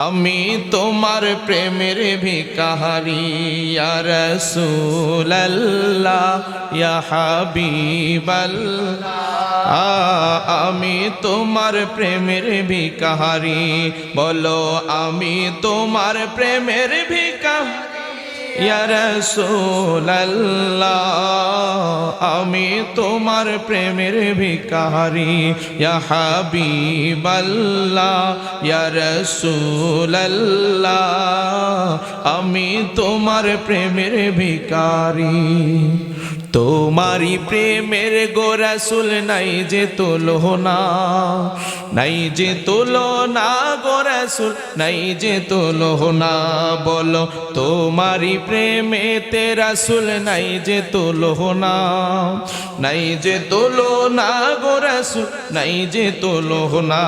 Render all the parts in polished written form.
আমি তোমার প্রেমের ভিখারি ইয়া রাসূলুল্লাহ ইয়া হাবিবাল্লাহ। আমি তোমার প্রেমের ভিখারি, বলো আমি তোমার প্রেমের ভিখারি ইয়া রাসূলুল্লাহ। আমি তোমার প্রেমের ভিখারি ইয়া হাবিবাল্লাহ ইয়া রাসূলুল্লাহ। আমি তোমার প্রেমের ভিখারি। তোমারি প্রেমের গো রাসূল নাই যে তুলনা, নাই যে তুলনা গো রাসূল, নাই যে তুলনা। বলো তোমারি প্রেমেতে রাসূল নাই যে তুলনা, নাই যে তুলনা গো রাসূল, নাই যে তুলনা।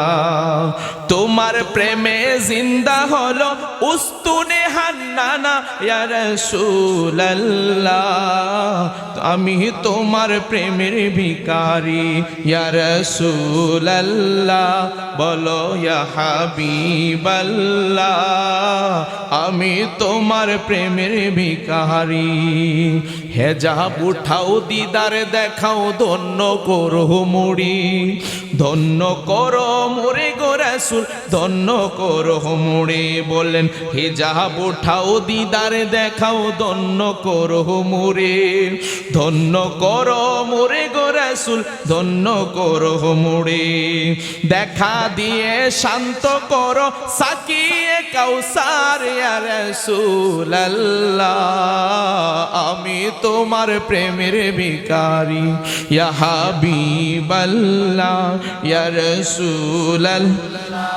তোমার প্রেমে জিন্দা হলো উস্তুনে হান্নানা ইয়া রাসূলুল্লাহ। আমি তোমার প্রেমের ভিখারি ইয়া রাসূলুল্লাহ, বলো ইয়া হাবিবাল্লাহ। আমি তোমার প্রেমের ভিখারি। হেজাব উঠাও দিদার দেখাও, ধন্য করো মুড়ি, ধন্য করো মুড়ি গো রাসূল, ধন্য করো মুড়ি। বলেন হেজাব উঠাও দিদার দেখাও, ধন্য করো মুড়ি, ধন্য করো মুড়ি গো রাসূল, ধন্য করো মুড়ি। দেখা দিয়ে শান্ত করো সাকিয়ে কাউসার ইয়া রাসূলুল্লাহ। আমি তোমার প্রেমের ভিখারি ইয়া হাবিবাল্লাহ ইয়া রাসূলুল্লাহ।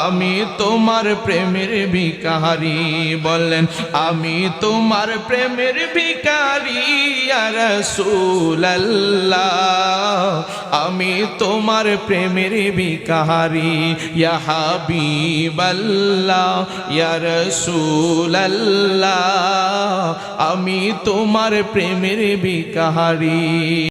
আমি তোমার প্রেমের ভিখারি। বলেন আমি তোমার প্রেমের ভিখারি ইয়া রাসূলুল্লাহ। আমি তোমার প্রেমের ভিখারি ইয়া হাবিবাল্লাহ ইয়া রাসূলুল্লাহ। আমি তোমার প্রেমের ভিখারি।